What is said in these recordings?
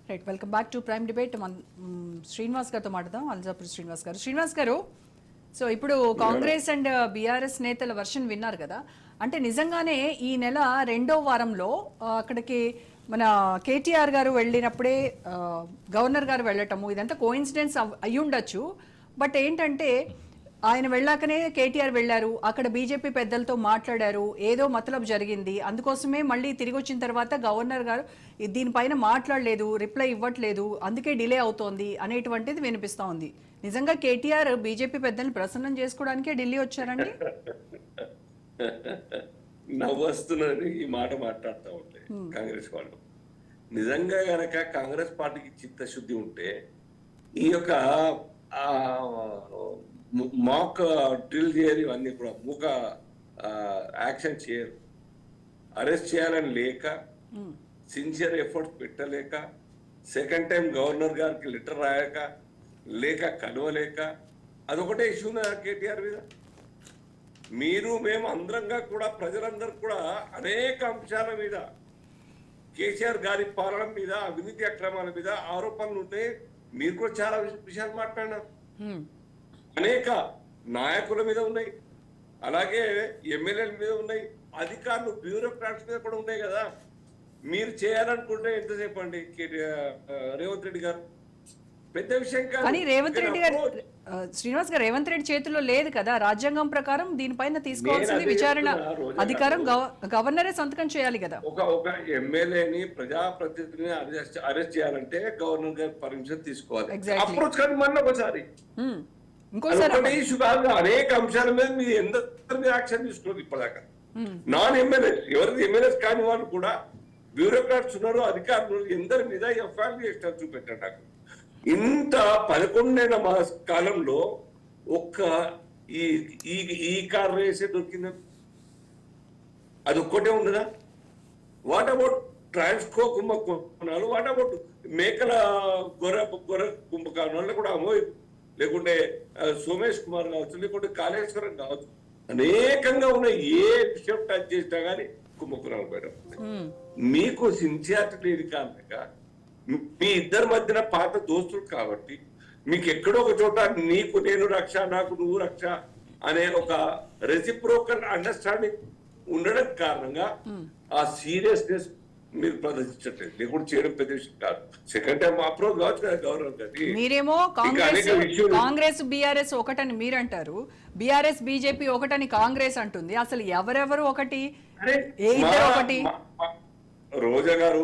Right, welcome back to prime debate. Srinivas గారితో మాట్లాడదాం. అల్జాపూర్ శ్రీనివాస్ గారు, సో ఇప్పుడు కాంగ్రెస్ అండ్ బీఆర్ఎస్ నేతల వర్షన్ విన్నారు కదా, అంటే నిజంగానే ఈ నెల రెండో వారంలో అక్కడికి మన కేటీఆర్ గారు వెళ్ళినప్పుడే గవర్నర్ గారు వెళ్ళటము ఇదంతా కోఇన్సిడెన్స్ అయ్యి ఉండొచ్చు. బట్ ఏంటంటే ఆయన వెళ్ళాకనే కేటీఆర్ వెళ్ళారు, అక్కడ బీజేపీ పెద్దలతో మాట్లాడారు, ఏదో మతలబ్ జరిగింది, అందుకోసమే మళ్ళీ తిరిగి వచ్చిన తర్వాత గవర్నర్ గారు దీనిపైన మాట్లాడలేదు, రిప్లై ఇవ్వట్లేదు, అందుకే డిలే అవుతోంది అనేటువంటిది వినిపిస్తూ ఉంది. నిజంగా కేటీఆర్ బీజేపీ పెద్దల్ని ప్రసన్నం చేసుకోవడానికే ఢిల్లీ వచ్చారండి? నవ్వొస్తున్నది ఈ మాట మాట్లాడుతూ ఉంటే కాంగ్రెస్ వాళ్ళు. నిజంగా గనక కాంగ్రెస్ పార్టీకి చిత్తశుద్ధి ఉంటే ఈ యొక్క మాక్ డ్రిల్ చేయరు, ఇవన్నీ కూడా మూక యాక్షన్ చేయరు. అరెస్ట్ చేయాలని లేక, సిన్సియర్ ఎఫర్ట్స్ పెట్టలేక, సెకండ్ టైం గవర్నర్ గారికి లెటర్ రాయక, లేక కలవలేక, అదొకటే ఇష్యూ కేటీఆర్ మీద. మీరు మేము అందరంగా కూడా ప్రజలందరూ కూడా అనేక అంశాల మీద, కేసీఆర్ గారి పాలన మీద, అవినీతి అక్రమాల మీద ఆరోపణలు ఉంటే మీరు కూడా చాలా విషయాలు మాట్లాడినారు. అనేక నాయకుల మీద ఉన్నాయి, అలాగే ఎమ్మెల్యేల మీద ఉన్నాయి, అధికారులు బ్యూరోక్రాట్స్ మీద కూడా ఉన్నాయి కదా. మీరు చేయాలనుకుంటే ఎంతసేపు అండి రేవంత్ రెడ్డి గారు? పెద్ద విషయం కాదు. కానీ రేవంత్ రెడ్డి గారు, శ్రీనివాస్ గారు, రేవంత్ రెడ్డి చేతిలో లేదు కదా రాజ్యాంగం ప్రకారం. దీనిపైన తీసుకోవాల్సింది విచారణ అధికారం గవర్నరే సంతకం చేయాలి కదా. ఒక ఎమ్మెల్యేని, ప్రజాప్రతినిధిని అరెస్ట్ చేయాలంటే గవర్నర్ గారి పర్మిషన్ తీసుకోవాలి. అప్రోచ్ కానీ మళ్ళీ ఒకసారి ఇష్యూ కాదు, అనేక అంశాల మీద మీరు ఎందరి యాక్షన్ తీసుకున్నారు ఇప్పటిదాకా. నాన్ ఎమ్మెల్యేస్, ఎవరిది ఎమ్మెల్యేస్ కాని వాళ్ళు కూడా బ్యూరోక్రాట్స్ ఉన్నారు, అధికారులు ఎందరి మీద ఎఫ్ఐఆర్ చేస్తారు చూపెట్టారు. నాకు ఇంత 11 మాస కాలంలో ఒక్క ఈ కార్ రేసే దొరికింది, అది ఒక్కటే ఉండదా? వాట్ అబౌట్ ట్రాన్స్కో కుంభకోణాలు, వాట్ అబౌట్ మేకల గొర్రె కుంభకోణాలు కూడా అమోయ్, లేకుంటే సోమేష్ కుమార్ కావచ్చు, లేకుంటే కాళేశ్వరం కావచ్చు, అనేకంగా ఉన్నాయి. ఏ విషయం టచ్ చేసినా కానీ కుంభకోణాలు బయట. మీకు సిన్సియారిటీ లేదు కారణంగా మీ ఇద్దరి మధ్యన పాత దోస్తులు కాబట్టి మీకు ఎక్కడో ఒక చోట నీకు నేను రక్ష, నాకు నువ్వు రక్ష అనే ఒక రెసిప్రోకల్ అండర్స్టాండింగ్ ఉండడం కారణంగా ఆ సీరియస్నెస్ మీరు ప్రదర్శించట్లేదు. లేకుండా చేయడం పెద్ద విషయం కాదు. సెకండ్ టైం అప్రోచ్ కావచ్చు కదా గవర్నర్ గారి. మీరేమో కాంగ్రెస్ బీఆర్ఎస్ ఒకటని మీరంటారు, బీఆర్ఎస్ బీజేపీ ఒకటని కాంగ్రెస్ అంటుంది. అసలు ఎవరెవరు ఒకటి? ఒకటి రోజా గారు,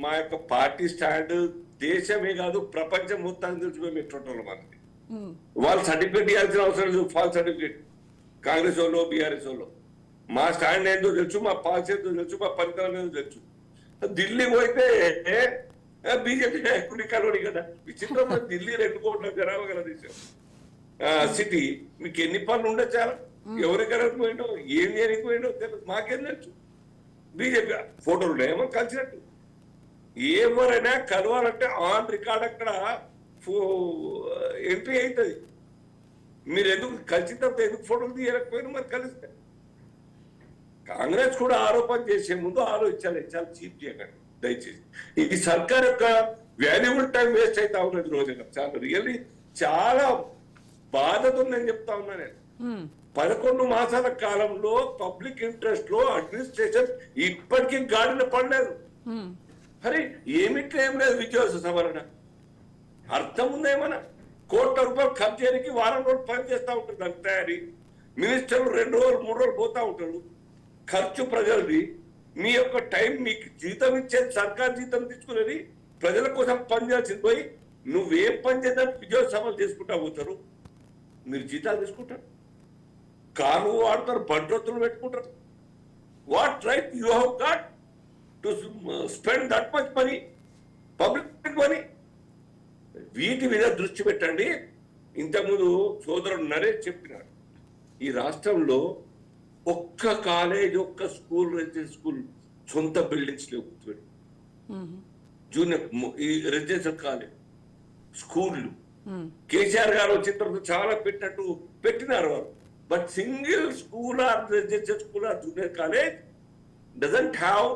మా యొక్క పార్టీ స్టాండ్ దేశమే కాదు ప్రపంచం మొత్తాన్ని తెలిసిపోయి మెట్రోటోళ్ళు మనకి. వాళ్ళు సర్టిఫికేట్ ఇవ్వాల్సిన అవసరం లేదు, ఫాల్స్ సర్టిఫికేట్. కాంగ్రెస్ వాళ్ళు, బీఆర్ఎస్ వాళ్ళు మా స్టాండ్ ఏందో తెలుసు, మా పాలసీ ఏందో తెలుసు, మా పరికరం ఏందో తెలుసు. ఢిల్లీ పోయితే బీజేపీ నాయకుడిని కలవడి కదా. విచిత్రమైన ఢిల్లీ 2 కోట్ల జనాభా గల దేశం, సిటీ. మీకు ఎన్ని పనులు ఉండే చాలా, ఎవరికైనా పోయిండో, ఏం చేయడానికి పోయిండో తెలుసు, మాకేం తెలుసు. బీజేపీ ఫోటోలు ఉన్నాయేమో కలిసినట్టు. ఎవరైనా కలవాలంటే ఆన్ రికార్డ్ అక్కడ ఎంట్రీ అవుతుంది. మీరు ఎందుకు కలిసిన తర్వాత ఎందుకు ఫోటోలు తీయలేకపోయినా మరి కలిస్తే. కాంగ్రెస్ కూడా ఆరోపణ చేసే ముందు ఆలోచించాలి, చాలా చీప్ చేయకండి దయచేసి. ఇది సర్కార్ యొక్క వాల్యుబుల్ టైం వేస్ట్ అవుతా ఉన్నది రోజున. చాలా రియల్లీ చాలా బాధతో ఉందని చెప్తా ఉన్నా నేను. 11 మాసాల కాలంలో పబ్లిక్ ఇంట్రెస్ట్ లో అడ్మినిస్ట్రేషన్ ఇప్పటికీ గాడిన పడలేదు. అరే ఏమిట్లా ఏం లేదు, విద్యావస సవరణ అర్థం ఉందేమన్నా? కోట్ల రూపాయలు ఖర్చు చేయడానికి వారం రోజులు పని చేస్తూ ఉంటుంది దాని తయారీ. మినిస్టర్లు 2 రోజులు 3 రోజులు పోతా ఉంటారు. ఖర్చు ప్రజలది. మీ యొక్క టైం, మీకు జీతం ఇచ్చేది సర్కార్ జీతం తీసుకునేది, ప్రజల కోసం పని చేయాల్సింది పోయి నువ్వేం పని చేద్దాం విద్యోగ సభలు చేసుకుంటా పోతారు. మీరు జీతాలు తీసుకుంటారు, కార్లు వాడతారు, బండ్రొత్తులు పెట్టుకుంటారు. What right you have got to spend that much money, public money? వీటి మీద దృష్టి పెట్టండి. ఇంతకుముందు సోదరుడు నరేష్ చెప్పినాడు, ఈ రాష్ట్రంలో ఒక్క కాలేజ్, ఒక్క స్కూల్, రెసిడెన్షియల్ స్కూల్ సొంత బిల్డింగ్స్ లేవు. జూనియర్ ఈ రెసిడెన్షియల్ కాలేజ్ స్కూళ్ళు కేసీఆర్ గారు వచ్చిన తర్వాత చాలా పెట్టినారు వారు. But single school or residential school or junior college doesn't have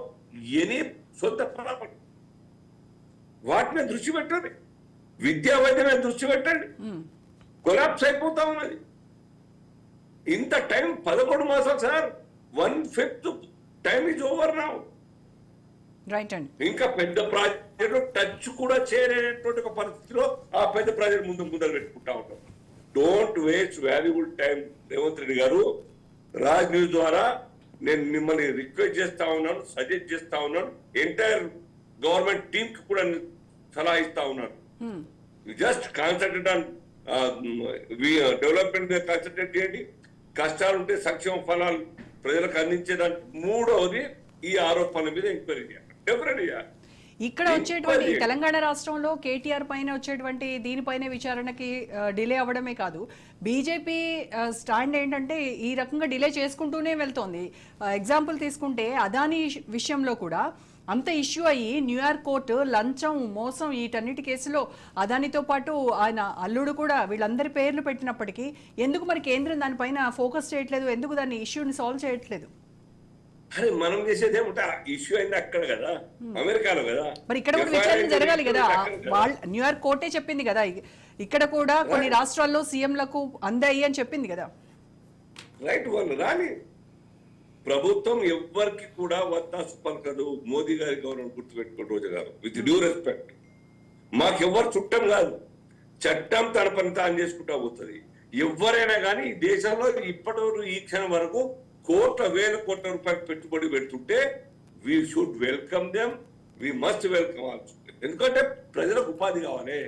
any సొంత ప్రాపర్టీ. వాటి మీద దృష్టి పెట్టండి, విద్యా వైద్యం మీద దృష్టి పెట్టండి. కొలాప్స్ అయిపోతా ఉన్నది. ఇంత టైం 11 మాసాలు sir, 1/5 time is over now. Right అండి. ఇంకా పెద్ద ప్రాజెక్టు టచ్ కూడా చేయలేనటువంటి ఒక పరిస్థితిలో ఆ పెద్ద ప్రాజెక్ట్ మొదలు పెట్టుకుంటా ఉంటాం. Don't waste valuable time. Revanth Reddy గారు, రాజ్ న్యూస్ ద్వారా నేను మిమ్మల్ని రిక్వెస్ట్ చేస్తా ఉన్నాను, సజెస్ట్ చేస్తా ఉన్నాను, ఎంటైర్ గవర్నమెంట్ టీమ్ కి కూడా సలహా ఇస్తా ఉన్నాను. జస్ట్ కాన్సన్ట్రేట్ ఆన్ డెవలప్మెంట్ మీద కాన్సన్ట్రేట్ చేయండి. కష్టాలు ఉంటే సంక్షేమ ఫలాలు ప్రజలకు అందించేదానికి. మూడవది, ఈ ఆరోపణల మీద ఎంక్వైరీ చేయాలి. డెఫినెట్గా ఇక్కడ వచ్చేటువంటి తెలంగాణ రాష్ట్రంలో కేటీఆర్ పైన వచ్చేటువంటి దీనిపైన విచారణకి డిలే అవ్వడమే కాదు, బీజేపీ స్టాండ్ ఏంటంటే ఈ రకంగా డిలే చేసుకుంటూనే వెళ్తోంది. ఎగ్జాంపుల్ తీసుకుంటే అదానీ విషయంలో కూడా అంత ఇష్యూ అయ్యి న్యూయార్క్ కోర్టు లంచం, మోసం వీటన్నిటి కేసులో అదానితో పాటు ఆయన అల్లుడు కూడా వీళ్ళందరి పేర్లు పెట్టినప్పటికీ ఎందుకు మరి కేంద్రం దానిపైన ఫోకస్ చేయట్లేదు? ఎందుకు దాన్ని ఇష్యూని సాల్వ్ చేయట్లేదు? అరే మనం చేసేది ఏమిటా, ఇష్యూ అయింది అక్కడ కదా, అమెరికాలో కదా. మరి ఇక్కడ కూడా విచారణ జరగాలి కదా. న్యూయార్క్ కోర్టే చెప్పింది కదా, ఇక్కడ కూడా కొన్ని రాష్ట్రాల్లో సీఎంలకు అందాయి అని చెప్పింది కదా. రైట్, వాళ్ళు రాని. ప్రభుత్వం ఎవ్వరికి కూడా వత్తాసు పలకదు. మోదీ గారి గవర్నమెంట్ గుర్తుపెట్టుకోండి రోజు గారు, విత్ డ్యూ రెస్పెక్ట్. మాకెవ్వరు చుట్టం కాదు, చట్టం తన పని తాను చేసుకుంటా పోతుంది. ఎవరైనా కానీ ఈ దేశంలో ఇప్పటి వరకు ఈ క్షణం వరకు వేల కోట్ల రూపాయలు పెట్టుబడి పెడుతుంటే we should welcome them, we must welcome also. ఎందుకంటే ప్రజలకు ఉపాధి కావాలి.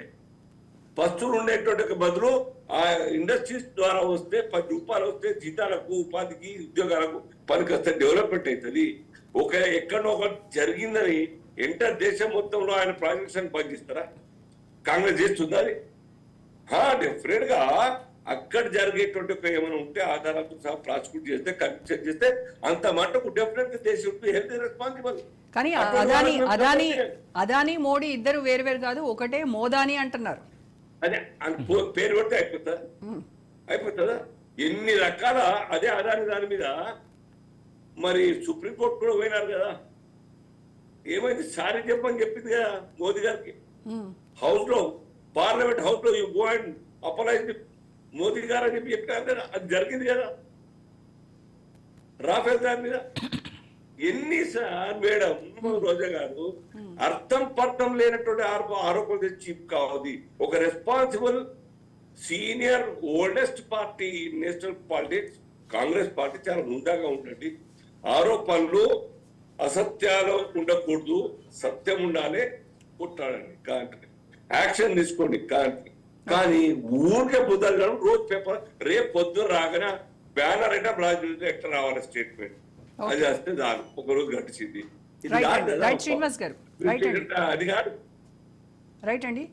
పస్తులు ఉండేటువంటి బదులు ఆ ఇండస్ట్రీస్ ద్వారా వస్తే 10 రూపాయలు వస్తే జీతాలకు, ఉపాధికి, ఉద్యోగాలకు పనికొస్తే డెవలప్మెంట్ అవుతుంది. ఎక్కడో ఒకటి జరిగిందని ఎంటర్ దేశం మొత్తంలో ఆయన ప్రాజెక్ట్స్ అని పనిచేస్తారా? కాంగ్రెస్ చేస్తుంది అది. డెఫినెట్ గా అక్కడ జరిగేటువంటి ఏమైనా ఉంటే ఆధారాలతో సహా ప్రాసిక్యూట్ చేస్తే, కన్విక్షన్ చేస్తే అంత మటుకు డెఫినెట్ గా దేశం హెల్త్ రెస్పాన్సిబుల్. కానీ అదానీ మోడీ ఇద్దరు వేరు కాదు, ఒకటే మోదాని అంటున్నారు. అదే పేరు పెడితే అయిపోతుందా? ఎన్ని రకాల అదే అదాని దాని మీద మరి సుప్రీంకోర్టు కూడా పోయినారు కదా. ఏమైంది? సారీ చెప్పని చెప్పింది కదా మోదీ గారికి. హౌస్ లో, పార్లమెంట్ హౌస్ లో, యూ గో అండ్ అపలైజ్ మోదీ గారు అని చెప్పి చెప్పారు కదా. అది జరిగింది కదా రాఫెల్ దాని మీద. ఎన్నిసార్లు మేడం రోజా గారు అర్థం పర్థం లేనటువంటి ఆరోపణలు తెచ్చి కావద్ది. ఒక responsible senior oldest party national politics Congress party చాలా ముందాగా ఉంటుంది. ఆరోపణలు అసత్యాలు ఉండకూడదు, సత్యం ఉండాలి, కొట్టాడండి కాంట్రీ, యాక్షన్ తీసుకోండి కాంట్రీ. కానీ ఊరికే బుద్ధలు రోజు పేపర్ రేపు పొద్దున రాగానే బ్యానర్ అంటే రాజు ఎట్లా రావాలి స్టేట్మెంట్, అది వస్తే చాలు, ఒక రోజు గడిచింది. శ్రీనివాస్ గారు, అది కాదు. రైట్ అండి.